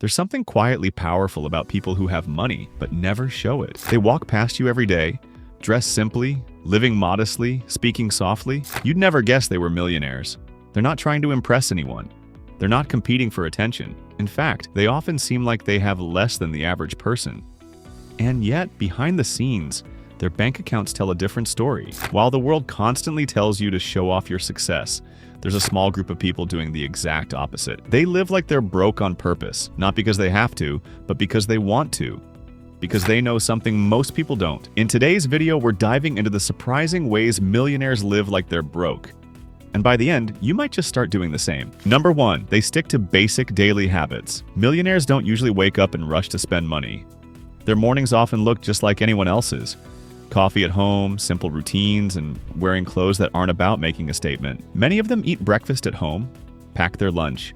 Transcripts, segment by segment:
There's something quietly powerful about people who have money but never show it. They walk past you every day, dress simply, living modestly, speaking softly. You'd never guess they were millionaires. They're not trying to impress anyone. They're not competing for attention. In fact, they often seem like they have less than the average person. And yet, behind the scenes, their bank accounts tell a different story. While the world constantly tells you to show off your success, there's a small group of people doing the exact opposite. They live like they're broke on purpose, not because they have to, but because they want to. Because they know something most people don't. In today's video, we're diving into the surprising ways millionaires live like they're broke. And by the end, you might just start doing the same. Number 1, they stick to basic daily habits. Millionaires don't usually wake up and rush to spend money. Their mornings often look just like anyone else's. Coffee at home, simple routines, and wearing clothes that aren't about making a statement. Many of them eat breakfast at home, pack their lunch,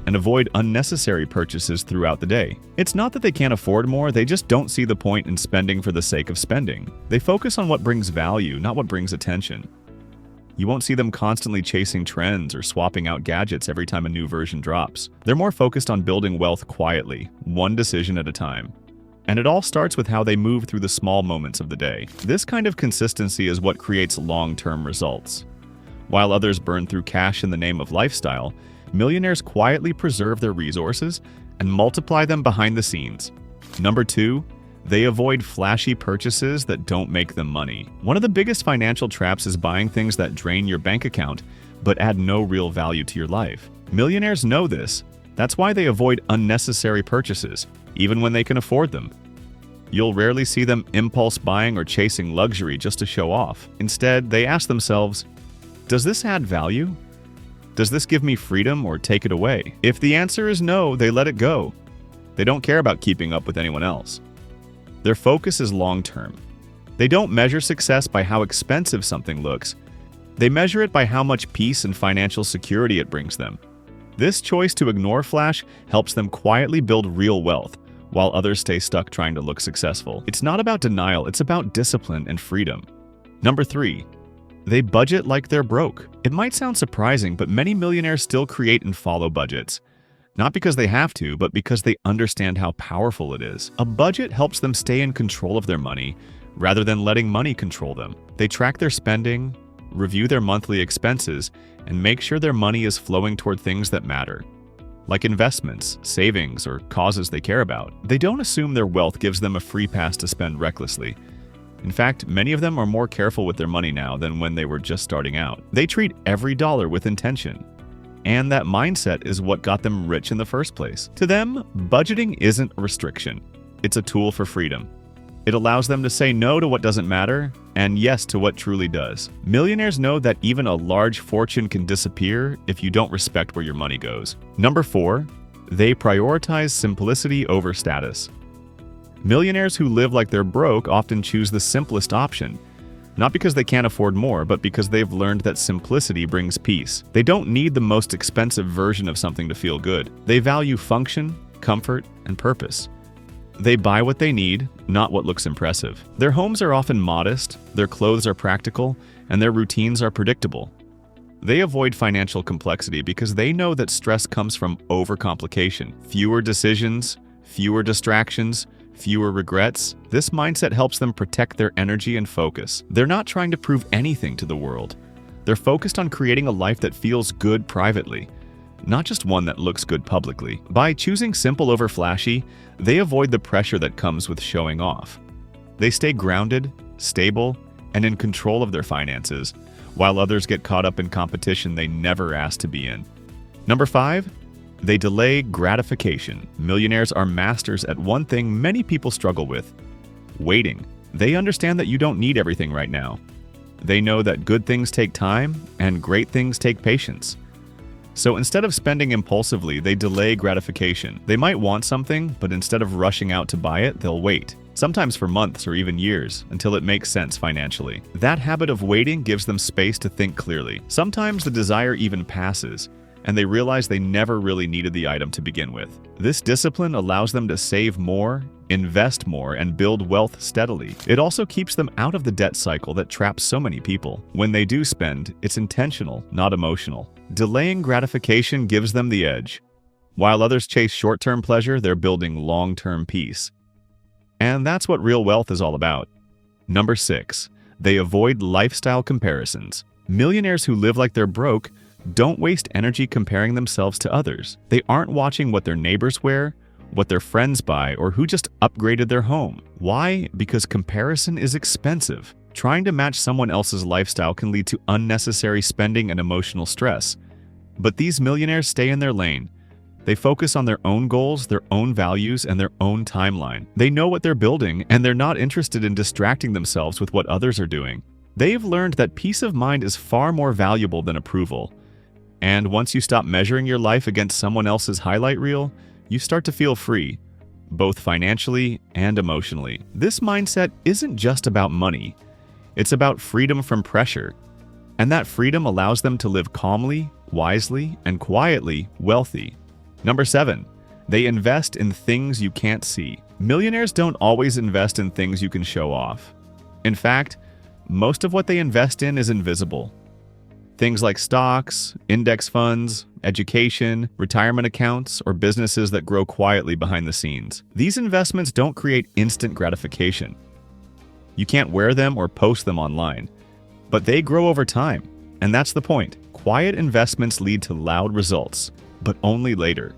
and avoid unnecessary purchases throughout the day. It's not that they can't afford more, they just don't see the point in spending for the sake of spending. They focus on what brings value, not what brings attention. You won't see them constantly chasing trends or swapping out gadgets every time a new version drops. They're more focused on building wealth quietly, one decision at a time. And it all starts with how they move through the small moments of the day. This kind of consistency is what creates long-term results. While others burn through cash in the name of lifestyle, millionaires quietly preserve their resources and multiply them behind the scenes. Number 2, they avoid flashy purchases that don't make them money. One of the biggest financial traps is buying things that drain your bank account but add no real value to your life. Millionaires know this. That's why they avoid unnecessary purchases, even when they can afford them. You'll rarely see them impulse buying or chasing luxury just to show off. Instead, they ask themselves, does this add value? Does this give me freedom or take it away? If the answer is no, they let it go. They don't care about keeping up with anyone else. Their focus is long-term. They don't measure success by how expensive something looks. They measure it by how much peace and financial security it brings them. This choice to ignore flash helps them quietly build real wealth, while others stay stuck trying to look successful. It's not about denial, it's about discipline and freedom. Number 3, they budget like they're broke. It might sound surprising, but many millionaires still create and follow budgets. Not because they have to, but because they understand how powerful it is. A budget helps them stay in control of their money, rather than letting money control them. They track their spending, review their monthly expenses, and make sure their money is flowing toward things that matter, like investments, savings, or causes they care about. They don't assume their wealth gives them a free pass to spend recklessly. In fact, many of them are more careful with their money now than when they were just starting out. They treat every dollar with intention. And that mindset is what got them rich in the first place. To them, budgeting isn't a restriction. It's a tool for freedom. It allows them to say no to what doesn't matter and yes to what truly does. Millionaires know that even a large fortune can disappear if you don't respect where your money goes. Number 4, they prioritize simplicity over status. Millionaires who live like they're broke often choose the simplest option, not because they can't afford more, but because they've learned that simplicity brings peace. They don't need the most expensive version of something to feel good. They value function, comfort, and purpose. They buy what they need, not what looks impressive. Their homes are often modest, their clothes are practical, and their routines are predictable. They avoid financial complexity because they know that stress comes from overcomplication. Fewer decisions, fewer distractions, fewer regrets. This mindset helps them protect their energy and focus. They're not trying to prove anything to the world. They're focused on creating a life that feels good privately, not just one that looks good publicly. By choosing simple over flashy, they avoid the pressure that comes with showing off. They stay grounded, stable, and in control of their finances, while others get caught up in competition they never asked to be in. Number 5, they delay gratification. Millionaires are masters at one thing many people struggle with: waiting. They understand that you don't need everything right now. They know that good things take time and great things take patience. So instead of spending impulsively, they delay gratification. They might want something, but instead of rushing out to buy it, they'll wait, sometimes for months or even years, until it makes sense financially. That habit of waiting gives them space to think clearly. Sometimes the desire even passes, and they realize they never really needed the item to begin with. This discipline allows them to save more, invest more, and build wealth steadily. It also keeps them out of the debt cycle that traps so many people. When they do spend, it's intentional, not emotional. Delaying gratification gives them the edge. While others chase short-term pleasure, they're building long-term peace. And that's what real wealth is all about. Number 6. They avoid lifestyle comparisons. Millionaires who live like they're broke don't waste energy comparing themselves to others. They aren't watching what their neighbors wear, what their friends buy, or who just upgraded their home. Why? Because comparison is expensive. Trying to match someone else's lifestyle can lead to unnecessary spending and emotional stress. But these millionaires stay in their lane. They focus on their own goals, their own values, and their own timeline. They know what they're building, and they're not interested in distracting themselves with what others are doing. They've learned that peace of mind is far more valuable than approval. And once you stop measuring your life against someone else's highlight reel, you start to feel free, both financially and emotionally. This mindset isn't just about money. It's about freedom from pressure. And that freedom allows them to live calmly, wisely, and quietly wealthy. Number 7. They invest in things you can't see. Millionaires don't always invest in things you can show off. In fact, most of what they invest in is invisible. Things like stocks, index funds, education, retirement accounts, or businesses that grow quietly behind the scenes. These investments don't create instant gratification. You can't wear them or post them online, but they grow over time. And that's the point. Quiet investments lead to loud results, but only later.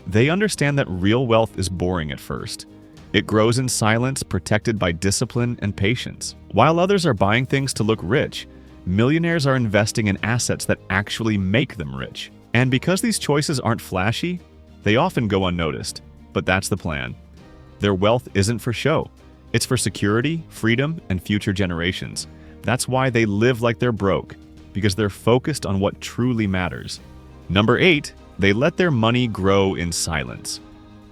They understand that real wealth is boring at first. It grows in silence, protected by discipline and patience. While others are buying things to look rich, millionaires are investing in assets that actually make them rich. And because these choices aren't flashy, they often go unnoticed. But that's the plan. Their wealth isn't for show. It's for security, freedom, and future generations. That's why they live like they're broke, because they're focused on what truly matters. Number 8. They let their money grow in silence.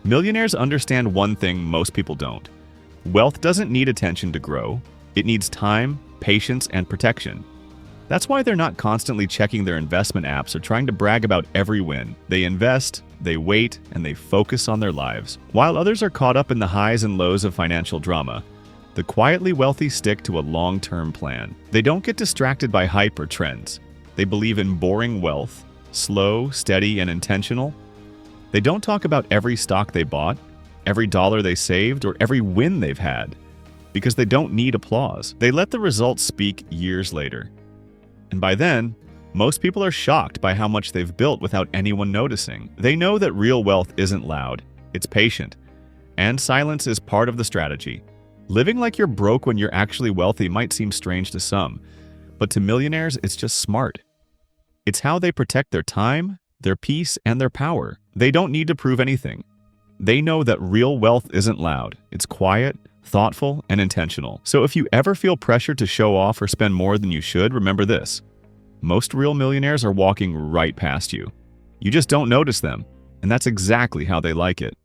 Millionaires understand one thing most people don't. Wealth doesn't need attention to grow. It needs time, patience, and protection. That's why they're not constantly checking their investment apps or trying to brag about every win. They invest, they wait, and they focus on their lives. While others are caught up in the highs and lows of financial drama, the quietly wealthy stick to a long-term plan. They don't get distracted by hype or trends. They believe in boring wealth, slow, steady, and intentional. They don't talk about every stock they bought, every dollar they saved, or every win they've had, because they don't need applause. They let the results speak years later. And by then, most people are shocked by how much they've built without anyone noticing. They know that real wealth isn't loud, it's patient, and silence is part of the strategy. Living like you're broke when you're actually wealthy might seem strange to some, but to millionaires, it's just smart. It's how they protect their time, their peace, and their power. They don't need to prove anything. They know that real wealth isn't loud. It's quiet, thoughtful, and intentional. So if you ever feel pressure to show off or spend more than you should, remember this. Most real millionaires are walking right past you. You just don't notice them, and that's exactly how they like it.